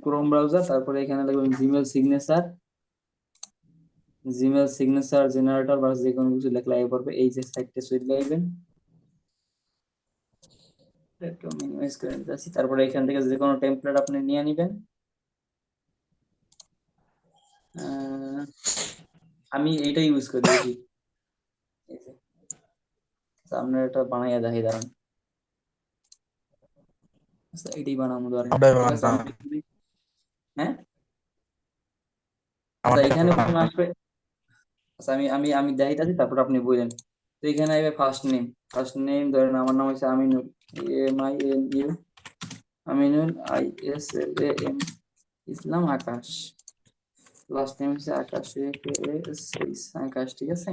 Chrome browser, তারপরে এখানে লিখবেন জিমেল সিগনেচার জেনারেটর বা যে কোনো কিছু লেখলে আই পড়বে। এই যে সাইটটা সুইট লাইবেন, একটু মিনিমাইজ করে দিতেছি। তারপরে এখান থেকে যে কোনো টেমপ্লেট আপনি নিয়ে নেবেন। আমি এইটাই ইউজ করি বেশি। এই যে আপনার এটা বানাইয়া দেখি, দাঁড়ান। আচ্ছা, এটাই বানাবো ধরেন, ঠিক আছে। হ্যাঁ, আচ্ছা এখানে প্রথমে আসবে। আচ্ছা আমি আমি আমি দেখাইতেছি, তারপর আপনি বললেন। তো এখানে আসবে ফার্স্ট নেম ধরেন আমার নাম হচ্ছে আমিনুল, AMINU, আমিনুল, ISLAM, ইসলাম, আকাশ। লাস্ট নেম হচ্ছে আকাশ, AKASH, আকাশ, ঠিক আছে।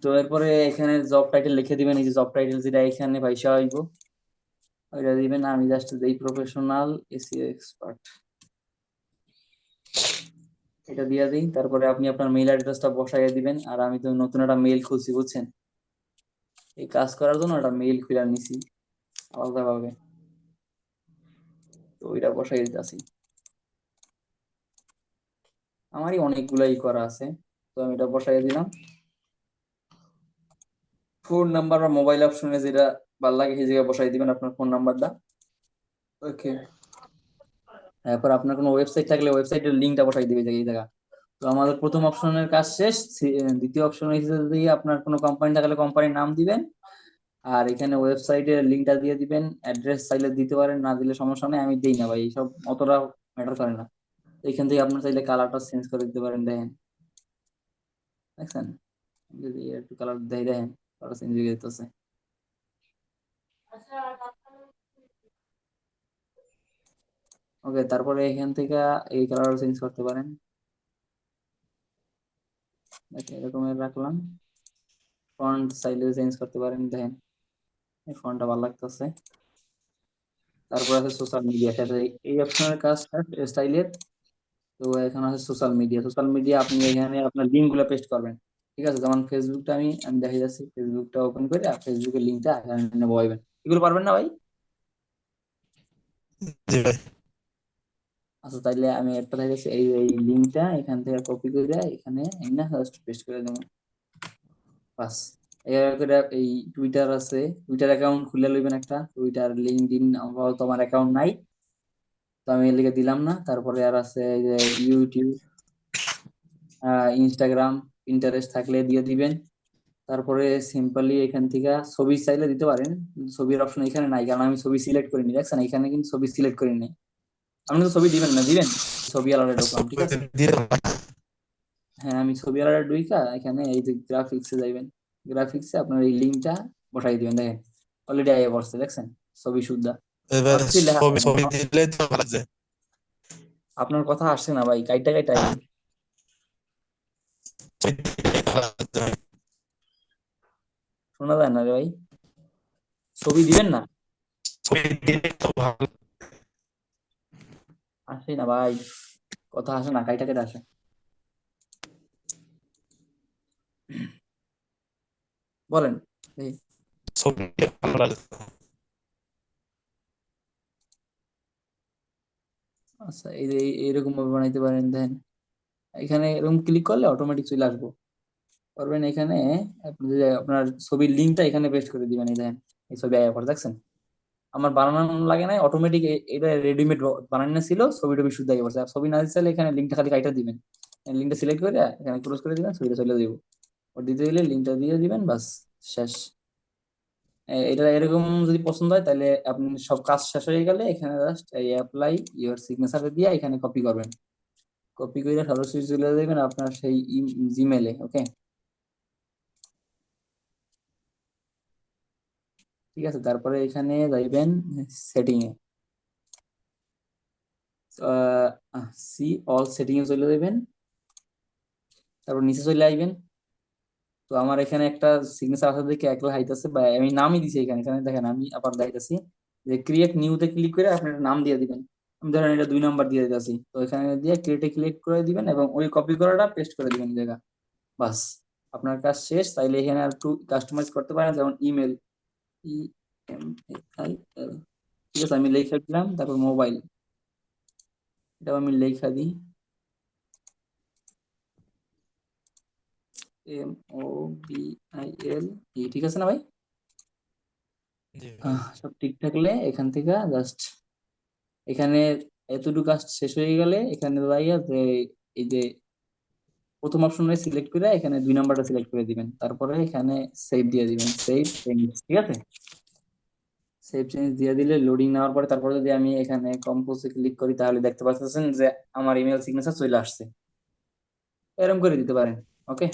তো এরপরে এখানে জব টাইটেল লিখে দিবেন, এই যে জব টাইটেল যেটা এখানে পয়সা হইব ওইটা দিবেন। আমি জাস্ট এই প্রফেশনাল SEO এক্সপার্ট এটা দিয়ে দিই। তারপরে আপনি আপনার মেইল অ্যাড্রেসটা বসাইয়া দিবেন। আর আমি তো নতুন একটা মেইল খুলছি, বুঝছেন, এই কাজ করার জন্য একটা মেইল খুলে নিছি আলাদাভাবে, তো ওইটা বসাই দিতেছি। আমারই অনেকগুলাই করা আছে, তো আমি এটা বসাই দিলাম। ফোন নাম্বার বা মোবাইল অপশনে যেটা ভাল লাগে সেই জায়গায় বসাই দিবেন আপনার ফোন নাম্বারটা। ওকে, তারপর আপনার কোনো ওয়েবসাইট থাকলে ওয়েবসাইটের লিঙ্কটা বসাই দিবে এই জায়গা। তো আমাদের প্রথম অপশনের কাজ শেষ। দ্বিতীয় অপশন হিসেবে আপনার কোনো কোম্পানি থাকলে কোম্পানির নাম দিবেন, আর এখানে ওয়েবসাইটের লিঙ্কটা দিয়ে দিবেন। অ্যাড্রেস চাইলে দিতে পারেন, না দিলে সমস্যা নেই, আমি দেই না ভাই, এইসব অতটা ম্যাটার করে না। তো এখান থেকে আপনার চাইলে কালারটা চেঞ্জ করে দিতে পারেন, দেখেন, দেখছেন, যদি একটু কালার দেয়, দেখেন কালার চেঞ্জ হয়ে যেতেছে। ওকে, তারপরে এখান থেকে এই কালার চেঞ্জ করতে পারেন, এরকমের রাখলাম। ফন্ট চাইলে চেঞ্জ করতে পারেন, দেখেন এই ফন্টটা ভালো লাগতেছে। তারপর আছে সোশ্যাল মিডিয়া, সাথে এই অপশনের কাজ স্টাইলের। তো এখন আছে সোশ্যাল মিডিয়া আপনি এখানে আপনার লিঙ্ক গুলো পেস্ট করবেন, ঠিক আছে। যেমন ফেসবুকটা আমি আমি দেখাই যাচ্ছি, ফেসবুকটা ওপেন করে ফেসবুকের লিঙ্কটা এখানে বসাবেন। এগুলো পারবেন না ভাই? জি ভাই। আচ্ছা, তাইলে আমি একটা দেখা যাচ্ছে, এই এই লিঙ্কটা এখান থেকে কপি করে এখানে না জাস্ট পেস্ট করে দেবো, বাস। এর করে এই টুইটার আছে, টুইটার অ্যাকাউন্ট খুলে লইবেন একটা, টুইটার, লিঙ্কডইন, আপাতত আমার অ্যাকাউন্ট নাই, তো আমি এর লিগে দিলাম না। তারপরে আর আছে এই যে ইউটিউব, ইনস্টাগ্রাম, ইন্টারেস্ট থাকলে দিয়ে দিবেন। তারপরে সিম্পলি এখান থেকে ছবি চাইলে দিতে পারেন, কিন্তু ছবির অপশন এখানে নাই, কারণ আমি ছবি সিলেক্ট করিনি, দেখছেন এখানে কিন্তু ছবি সিলেক্ট করিনি। আপনি তো ছবি দিবেন না, দিবেন? ছবি আলাদা ঢুকলাম, ঠিক আছে। দিয়ে দিলাম। হ্যাঁ, আমি ছবি আলাদা ঢুইকা এখানে এই যে গ্রাফিক্সে যাইবেন, গ্রাফিক্সে আপনার এই লিঙ্কটা বসাই দিবেন, দেখেন অলরেডি আইয়া পড়ছে, দেখছেন ছবি শুদ্ধা। এবার আমার কিছু লেখা ছবি লাগে না। ছবি দিলে তো ভালো যায়। আপনার কথা আসছে না ভাই, কাইটা কাইটা আইলো, ছবি দিলে ভালো যায়। শোনা যায় না রে ভাই, ছবি দিবেন না, ছবি দিলে তো ভালো। আসে না ভাই, কথা আসে না, কাইটা কাইটা আসে। বলেন এই, ছবি দিলে ভালো লাগে। আচ্ছা এই যে এইরকম ভাবে বানাইতে পারেন, দেন এখানে এরকম ক্লিক করলে অটোমেটিক চলে আসবো, করবেন এখানে। আপনি যে আপনার ছবির লিঙ্কটা এখানে পেস্ট করে দিবেন, এই দেখেন এই ছবি আয়া পড়ে, দেখছেন আমার বানানো লাগে না, অটোমেটিক এটা রেডিমেড বানানো ছিল, ছবি টবি শুদ্ধ আইয়া পড়ছে। আর ছবি না দিতে চাইলে এখানে লিঙ্কটা খালি কাইটা দিবেন, লিঙ্কটা সিলেক্ট করে এখানে ক্লোজ করে দিবেন, ছবিটা চলে দিব। ওর দিতে গেলে লিঙ্কটা দিয়ে দিবেন, বাস, শেষ। এটা এরকম যদি পছন্দ হয় তাহলে আপনি সব কাজ শেষ হয়ে গেলে এখানে জাস্ট এই অ্যাপ্লাই ইওর সিগনেচার দিয়ে এখানে কপি করবেন, কপি করে সরাসরি চলে যাবেন আপনার সেই জিমেলে। ওকে, ঠিক আছে। তারপরে এখানে যাইবেন সেটিং এ, সি অল সেটিং এ চলে যাবেন, তারপর নিচে চলে আসবেন। তো আমার এখানে একটা সিগনেচার আছে দেখে একলা হাইতেছে, বা আমি নামই দিছি এখানে, এখানে দেখেন আমি আবার দেখাইতেছি যে ক্রিয়েট নিউতে ক্লিক করে আপনি একটা নাম দিয়ে দিবেন। আমি ধরেন এটা 2 নাম্বার দিয়ে দিতেছি, তো এখানে দিয়ে ক্রিয়েটে ক্লিক করে দিবেন এবং ওই কপি করাটা পেস্ট করে দিবেন এই জায়গা, বাস, আপনার কাজ শেষ। তাইলে এখানে আর একটু কাস্টমাইজ করতে পারেন, যেমন ইমেল, MAIL। ঠিক আছে, আমি লেখা দিলাম, তারপর মোবাইল, এটাও আমি লেখা দিই। MOBIL। ঠিক আছে না ভাই? জি ভাই। সব ঠিক থাকলে এখান থেকে জাস্ট এখানে এতটুকু কাজ শেষ হয়ে গেলে এখানে যাইয়া যে এই যে প্রথম অপশনে সিলেক্ট করে এখানে 2 নাম্বারটা সিলেক্ট করে দিবেন, তারপরে এখানে সেভ দিয়ে দিবেন, সেভ চেঞ্জ। ঠিক আছে, সেভ চেঞ্জ দিয়ে দিলে লোডিং নেওয়ার পরে তারপরে যদি আমি এখানে কম্পোজে ক্লিক করি তাহলে দেখতে পাচ্ছেন যে আমার ইমেল সিগনেচার চলে আসছে। এরকম করে দিতে পারেন। ওকে।